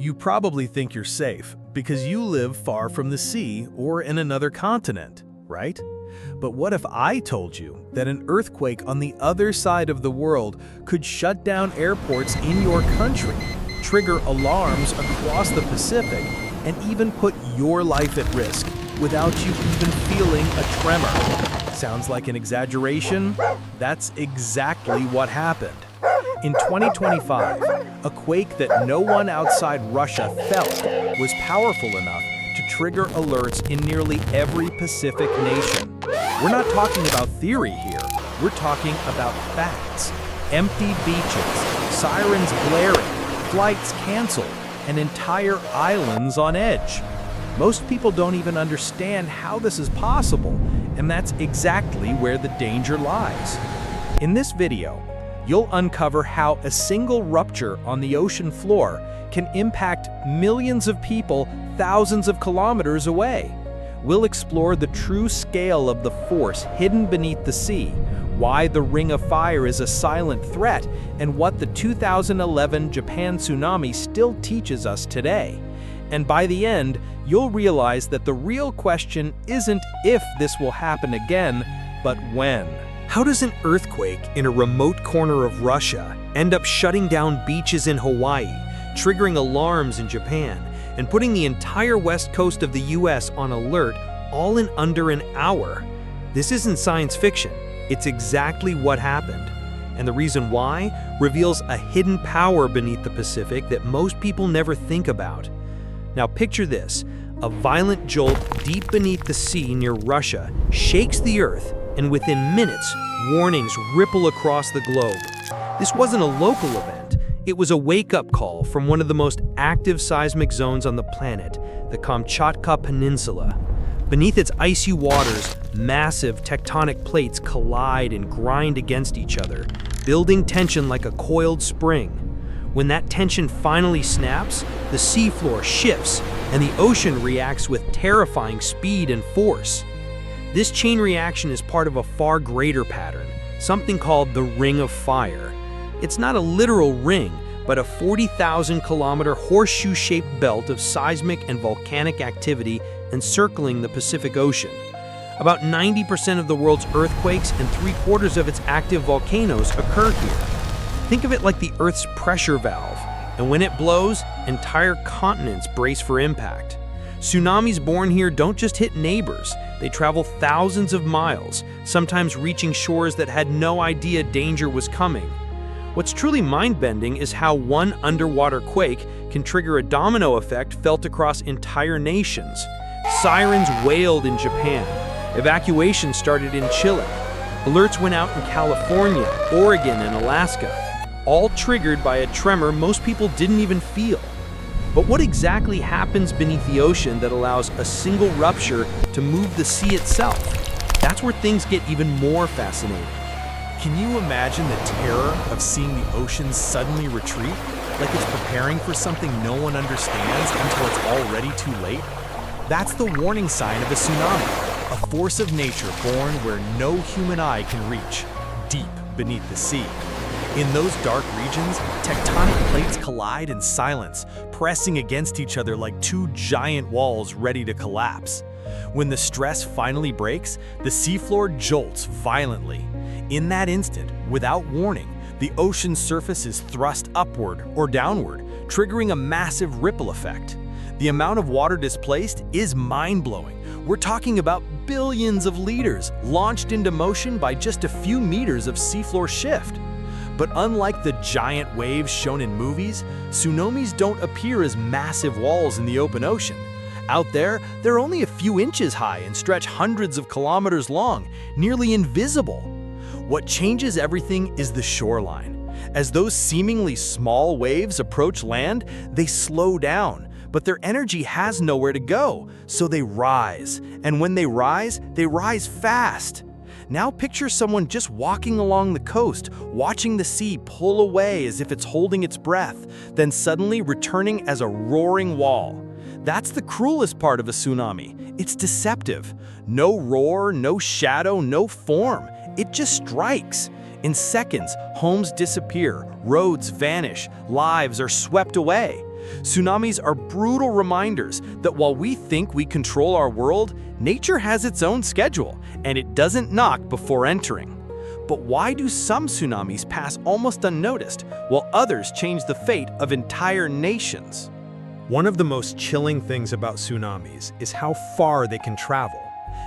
You probably think you're safe because you live far from the sea or in another continent, right? But what if I told you that an earthquake on the other side of the world could shut down airports in your country, trigger alarms across the Pacific, and even put your life at risk without you even feeling a tremor? Sounds like an exaggeration? That's exactly what happened. In 2025, a quake that no one outside Russia felt was powerful enough to trigger alerts in nearly every Pacific nation. We're not talking about theory here, we're talking about facts. Empty beaches, sirens blaring, flights canceled, and entire islands on edge. Most people don't even understand how this is possible, and that's exactly where the danger lies. In this video, you'll uncover how a single rupture on the ocean floor can impact millions of people thousands of kilometers away. We'll explore the true scale of the force hidden beneath the sea, why the Ring of Fire is a silent threat, and what the 2011 Japan tsunami still teaches us today. And by the end, you'll realize that the real question isn't if this will happen again, but when. How does an earthquake in a remote corner of Russia end up shutting down beaches in Hawaii, triggering alarms in Japan, and putting the entire west coast of the US on alert all in under an hour? This isn't science fiction, it's exactly what happened. And the reason why reveals a hidden power beneath the Pacific that most people never think about. Now picture this, a violent jolt deep beneath the sea near Russia shakes the earth, and within minutes, warnings ripple across the globe. This wasn't a local event, it was a wake-up call from one of the most active seismic zones on the planet, the Kamchatka Peninsula. Beneath its icy waters, massive tectonic plates collide and grind against each other, building tension like a coiled spring. When that tension finally snaps, the seafloor shifts, and the ocean reacts with terrifying speed and force. This chain reaction is part of a far greater pattern, something called the Ring of Fire. It's not a literal ring, but a 40,000-kilometer horseshoe-shaped belt of seismic and volcanic activity encircling the Pacific Ocean. About 90% of the world's earthquakes and 3/4 of its active volcanoes occur here. Think of it like the Earth's pressure valve, and when it blows, entire continents brace for impact. Tsunamis born here don't just hit neighbors, they travel thousands of miles, sometimes reaching shores that had no idea danger was coming. What's truly mind-bending is how one underwater quake can trigger a domino effect felt across entire nations. Sirens wailed in Japan, evacuations started in Chile, alerts went out in California, Oregon, and Alaska, all triggered by a tremor most people didn't even feel. But what exactly happens beneath the ocean that allows a single rupture to move the sea itself? That's where things get even more fascinating. Can you imagine the terror of seeing the ocean suddenly retreat, like it's preparing for something no one understands until it's already too late? That's the warning sign of a tsunami, a force of nature born where no human eye can reach, deep beneath the sea. In those dark regions, tectonic plates collide in silence, pressing against each other like two giant walls ready to collapse. When the stress finally breaks, the seafloor jolts violently. In that instant, without warning, the ocean's surface is thrust upward or downward, triggering a massive ripple effect. The amount of water displaced is mind-blowing. We're talking about billions of liters launched into motion by just a few meters of seafloor shift. But unlike the giant waves shown in movies, tsunamis don't appear as massive walls in the open ocean. Out there, they're only a few inches high and stretch hundreds of kilometers long, nearly invisible. What changes everything is the shoreline. As those seemingly small waves approach land, they slow down, but their energy has nowhere to go, so they rise. And when they rise fast. Now picture someone just walking along the coast, watching the sea pull away as if it's holding its breath, then suddenly returning as a roaring wall. That's the cruelest part of a tsunami. It's deceptive. No roar, no shadow, no form. It just strikes. In seconds, homes disappear, roads vanish, lives are swept away. Tsunamis are brutal reminders that while we think we control our world, nature has its own schedule, and it doesn't knock before entering. But why do some tsunamis pass almost unnoticed, while others change the fate of entire nations? One of the most chilling things about tsunamis is how far they can travel.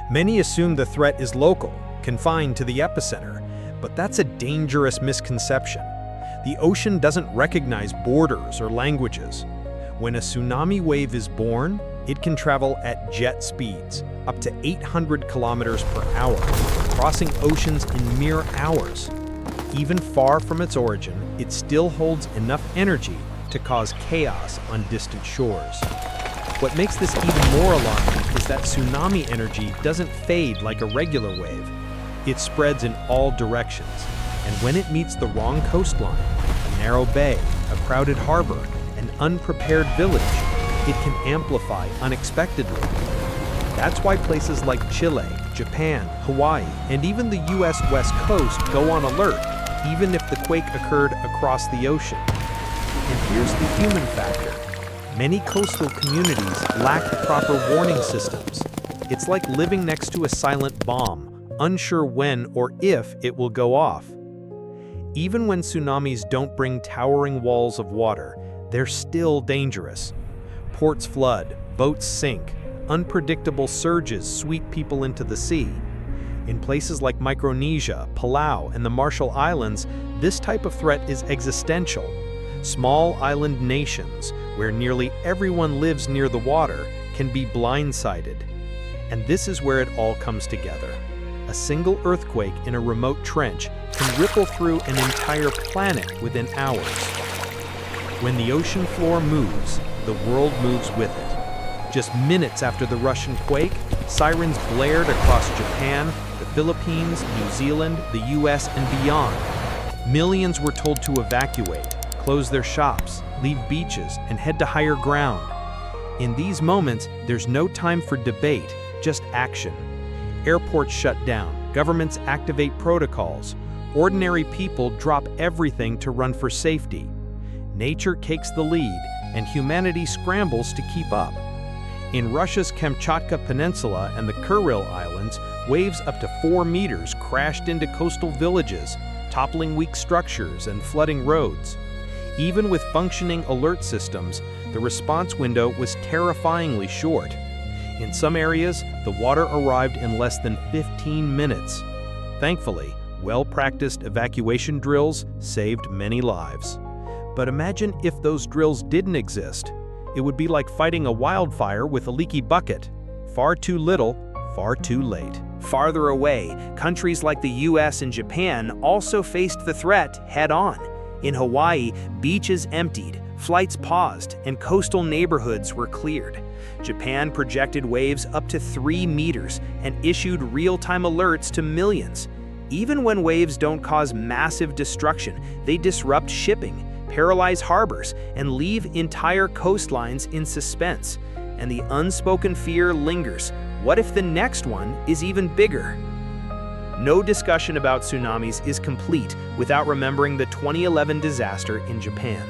Many assume the threat is local, confined to the epicenter, but that's a dangerous misconception. The ocean doesn't recognize borders or languages. When a tsunami wave is born, it can travel at jet speeds, up to 800 kilometers per hour, crossing oceans in mere hours. Even far from its origin, it still holds enough energy to cause chaos on distant shores. What makes this even more alarming is that tsunami energy doesn't fade like a regular wave. It spreads in all directions, and when it meets the wrong coastline, a narrow bay, a crowded harbor, an unprepared village, it can amplify unexpectedly. That's why places like Chile, Japan, Hawaii, and even the US West Coast go on alert, even if the quake occurred across the ocean. And here's the human factor. Many coastal communities lack the proper warning systems. It's like living next to a silent bomb, unsure when or if it will go off. Even when tsunamis don't bring towering walls of water, they're still dangerous. Ports flood, boats sink, unpredictable surges sweep people into the sea. In places like Micronesia, Palau, and the Marshall Islands, this type of threat is existential. Small island nations, where nearly everyone lives near the water, can be blindsided. And this is where it all comes together. A single earthquake in a remote trench can ripple through an entire planet within hours. When the ocean floor moves, the world moves with it. Just minutes after the Russian quake, sirens blared across Japan, the Philippines, New Zealand, the US, and beyond. Millions were told to evacuate, close their shops, leave beaches, and head to higher ground. In these moments, there's no time for debate, just action. Airports shut down, governments activate protocols, ordinary people drop everything to run for safety. Nature takes the lead, and humanity scrambles to keep up. In Russia's Kamchatka Peninsula and the Kuril Islands, waves up to 4 meters crashed into coastal villages, toppling weak structures and flooding roads. Even with functioning alert systems, the response window was terrifyingly short. In some areas, the water arrived in less than 15 minutes. Thankfully, well-practiced evacuation drills saved many lives. But imagine if those drills didn't exist. It would be like fighting a wildfire with a leaky bucket. Far too little, far too late. Farther away, countries like the US and Japan also faced the threat head-on. In Hawaii, beaches emptied, flights paused, and coastal neighborhoods were cleared. Japan projected waves up to 3 meters and issued real-time alerts to millions. Even when waves don't cause massive destruction, they disrupt shipping, paralyze harbors, and leave entire coastlines in suspense. And the unspoken fear lingers. What if the next one is even bigger? No discussion about tsunamis is complete without remembering the 2011 disaster in Japan.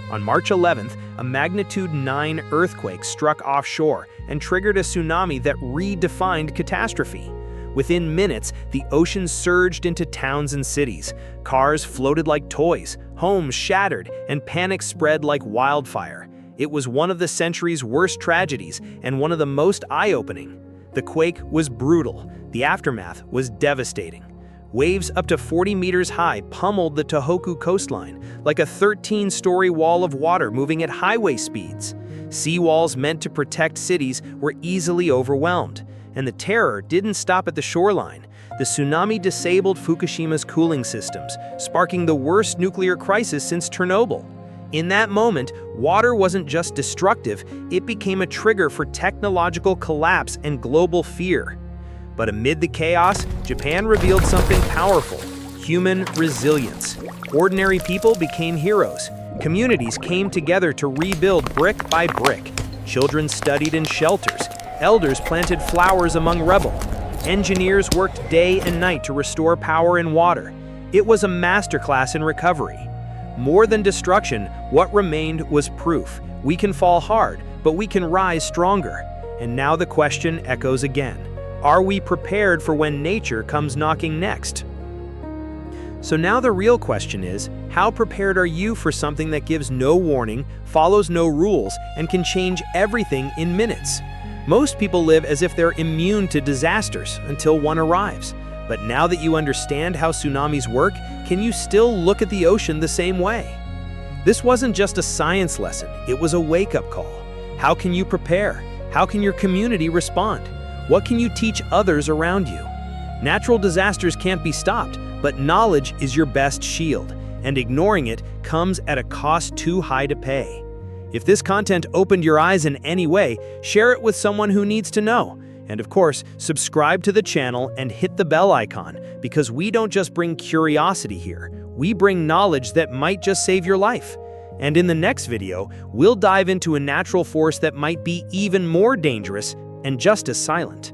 On March 11th, a magnitude 9 earthquake struck offshore and triggered a tsunami that redefined catastrophe. Within minutes, the ocean surged into towns and cities. Cars floated like toys, homes shattered, and panic spread like wildfire. It was one of the century's worst tragedies and one of the most eye-opening. The quake was brutal. The aftermath was devastating. Waves up to 40 meters high pummeled the Tohoku coastline, like a 13-story wall of water moving at highway speeds. Seawalls meant to protect cities were easily overwhelmed. And the terror didn't stop at the shoreline. The tsunami disabled Fukushima's cooling systems, sparking the worst nuclear crisis since Chernobyl. In that moment, water wasn't just destructive, it became a trigger for technological collapse and global fear. But amid the chaos, Japan revealed something powerful: human resilience. Ordinary people became heroes. Communities came together to rebuild brick by brick. Children studied in shelters. Elders planted flowers among rubble. Engineers worked day and night to restore power and water. It was a masterclass in recovery. More than destruction, what remained was proof. We can fall hard, but we can rise stronger. And now the question echoes again. Are we prepared for when nature comes knocking next? So now the real question is, how prepared are you for something that gives no warning, follows no rules, and can change everything in minutes? Most people live as if they're immune to disasters until one arrives. But now that you understand how tsunamis work, can you still look at the ocean the same way? This wasn't just a science lesson, it was a wake-up call. How can you prepare? How can your community respond? What can you teach others around you? Natural disasters can't be stopped, but knowledge is your best shield, and ignoring it comes at a cost too high to pay. If this content opened your eyes in any way, share it with someone who needs to know. And of course, subscribe to the channel and hit the bell icon, because we don't just bring curiosity here, we bring knowledge that might just save your life. And in the next video, we'll dive into a natural force that might be even more dangerous and just as silent.